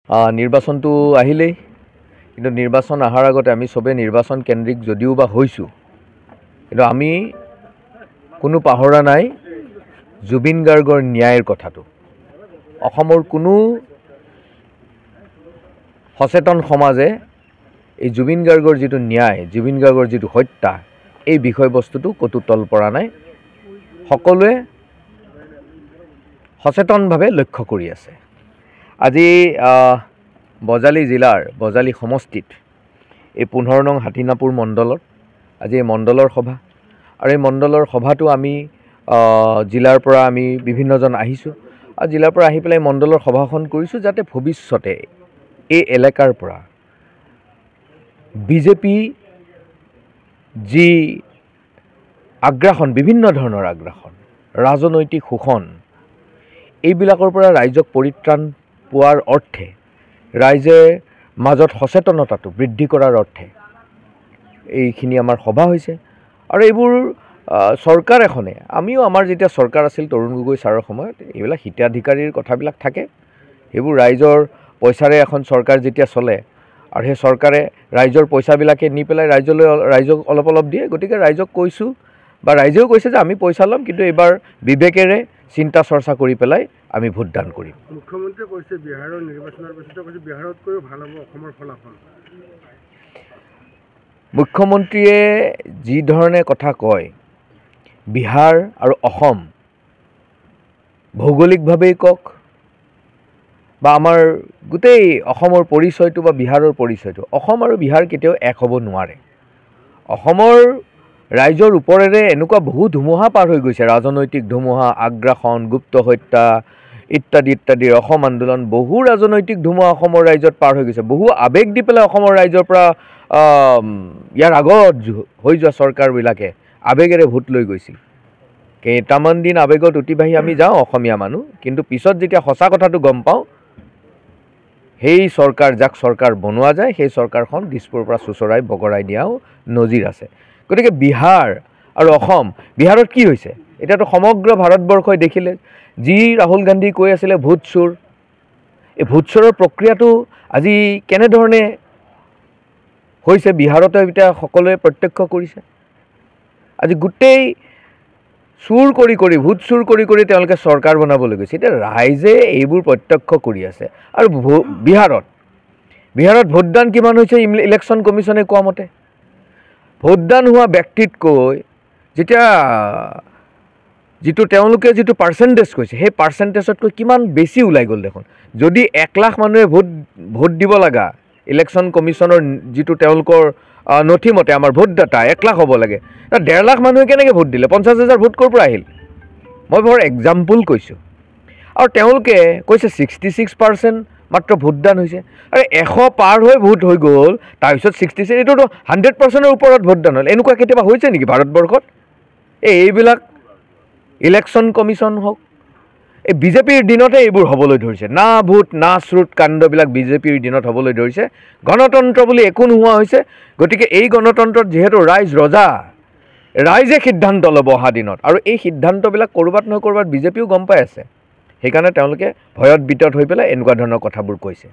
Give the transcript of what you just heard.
নিৰ্বাচনটো আহিলেই, কিন্তু নিৰ্বাচন অহাৰ আগতে আমি চবে নিৰ্বাচন কেন্দ্ৰিক যদিও বা হৈছোঁ, কিন্তু আমি কোনো পাহৰা নাই জুবিন গাৰ্গৰ ন্যায়ৰ কথাটো। অসমৰ কোনো সচেতন সমাজে এই জুবিন গাৰ্গৰ যিটো ন্যায়, জুবিন গাৰ্গৰ যিটো হত্যা, এই বিষয়বস্তুটো ক'তো তল পৰা নাই। সকলোৱে সচেতনভাৱে লক্ষ্য কৰি আছে। আজি বজালী জিলাৰ বজালী সমষ্টিত এই 15 নং হাতীনাপুৰ মণ্ডলত আজি এই মণ্ডলৰ সভা, আৰু এই মণ্ডলৰ সভাটো আমি জিলাৰ পৰা আমি বিভিন্নজন আহিছোঁ, আৰু জিলাৰ পৰা আহি পেলাই মণ্ডলৰ সভাখন কৰিছোঁ যাতে ভৱিষ্যতে এই এলেকাৰ পৰা বিজেপি যি আগ্ৰাসন, বিভিন্ন ধৰণৰ আগ্ৰাসন, ৰাজনৈতিক শোষণ, এইবিলাকৰ পৰা ৰাইজক পৰিত্ৰাণ পোৱাৰ অৰ্থে, ৰাইজে মাজত সচেতনতাটো বৃদ্ধি কৰাৰ অৰ্থে এইখিনি আমাৰ সভা হৈছে। আৰু এইবোৰ চৰকাৰ এখনে, আমিও আমাৰ যেতিয়া চৰকাৰ আছিল তৰুণ গগৈ ছাৰৰ সময়ত, এইবিলাক হিতাধিকাৰীৰ কথাবিলাক থাকে, সেইবোৰ ৰাইজৰ পইচাৰে এখন চৰকাৰ যেতিয়া চলে, আৰু সেই চৰকাৰে ৰাইজৰ পইচাবিলাকে নি পেলাই ৰাইজক অলপ অলপ দিয়ে। গতিকে ৰাইজক কৈছোঁ, বা ৰাইজেও কৈছে যে আমি পইচা ল'ম, কিন্তু এইবাৰ বিবেকেৰে চিন্তা চৰ্চা কৰি পেলাই আমি ভোটদান কৰিম। মুখ্যমন্ত্ৰীয়ে কৈছে বিহাৰৰ নিৰ্বাচনৰ পিছতে কৈছে বিহাৰতকৈও ভাল হ'ব অসমৰ ফলাফল। মুখ্যমন্ত্ৰীয়ে যি ধৰণে কথা কয়, বিহাৰ আৰু অসম ভৌগোলিকভাৱেই কওক বা আমাৰ গোটেই অসমৰ পৰিচয়টো বা বিহাৰৰ পৰিচয়টো, অসম আৰু বিহাৰ কেতিয়াও এক হ'ব নোৱাৰে। অসমৰ ৰাইজৰ ওপৰেৰে এনেকুৱা বহু ধুমুহা পাৰ হৈ গৈছে, ৰাজনৈতিক ধুমুহা, আগ্ৰাসন, গুপ্ত হত্যা ইত্যাদি ইত্যাদি, অসম আন্দোলন, বহু ৰাজনৈতিক ধুমুহা অসমৰ ৰাইজত পাৰ হৈ গৈছে। বহু আৱেগ দি পেলাই অসমৰ ৰাইজৰ পৰা ইয়াৰ আগত হৈ যোৱা চৰকাৰবিলাকে আৱেগেৰে ভোট লৈ গৈছিল। কেইটামান দিন আৱেগত অতিবাহি আমি যাওঁ অসমীয়া মানুহ, কিন্তু পিছত যেতিয়া সঁচা কথাটো গম পাওঁ, সেই চৰকাৰ যাক চৰকাৰ বনোৱা যায়, সেই চৰকাৰখন দিছপুৰৰ পৰা চুচৰাই বগৰাই দিয়াও নজিৰ আছে। গতিকে বিহাৰ আৰু অসম, বিহাৰত কি হৈছে এতিয়াতো সমগ্ৰ ভাৰতবৰ্ষই দেখিলে। যি ৰাহুল গান্ধী কৈ আছিলে ভোট চোৰ, এই ভোট চোৰৰ প্ৰক্ৰিয়াটো আজি কেনেধৰণে হৈছে বিহাৰতে এতিয়া সকলোৱে প্ৰত্যক্ষ কৰিছে। আজি গোটেই চুৰ কৰি কৰি, ভোট চুৰ কৰি কৰি তেওঁলোকে চৰকাৰ বনাবলৈ গৈছে। এতিয়া ৰাইজে এইবোৰ প্ৰত্যক্ষ কৰি আছে। আৰু বিহাৰত ভোটদান কিমান হৈছে ইলেকশ্যন কমিশ্যনে কোৱা মতে, ভোটদান হোৱা ব্যক্তিতকৈ যেতিয়া যিটো তেওঁলোকে যিটো পাৰ্চেণ্টেজ কৈছে, সেই পাৰ্চেণ্টেজতকৈ কিমান বেছি ওলাই গ'ল দেখোন। যদি 1 লাখ মানুহে ভোট দিব লগা, ইলেকশ্যন কমিশ্যনৰ যিটো তেওঁলোকৰ নথি মতে আমাৰ ভোটদাতা 1 লাখ হ'ব লাগে, 1.5 লাখ মানুহে কেনেকৈ ভোট দিলে? 50,000 ভোট ক'ৰ পৰা আহিল? মই বৰ এক্সাম্পল কৈছোঁ। আৰু তেওঁলোকে কৈছে 66% মাত্ৰ ভোটদান হৈছে। আৰু 100 পাৰ হৈ ভোট হৈ গ'ল, তাৰপিছত 66, এইটোতো 100%ৰ ওপৰত ভোটদান হ'ল। এনেকুৱা কেতিয়াবা হৈছে নেকি ভাৰতবৰ্ষত? এইবিলাক ইলেকশ্যন কমিশ্যন হওক, এই বিজেপিৰ দিনতে এইবোৰ হ'বলৈ ধৰিছে। না ভোট না শ্ৰুত কাণ্ডবিলাক বিজেপিৰ দিনত হ'বলৈ ধৰিছে। গণতন্ত্ৰ বুলি একো নোহোৱা হৈছে। গতিকে এই গণতন্ত্ৰত যিহেতু ৰাইজ ৰজা, ৰাইজে সিদ্ধান্ত ল'ব অহা দিনত, আৰু এই সিদ্ধান্তবিলাক ক'ৰবাত নহয় ক'ৰবাত বিজেপিও গম পাই আছে। সেইকাৰণে তেওঁলোকে ভয়ত বিতত হৈ পেলাই এনেকুৱা ধৰণৰ কথাবোৰ কৈছে।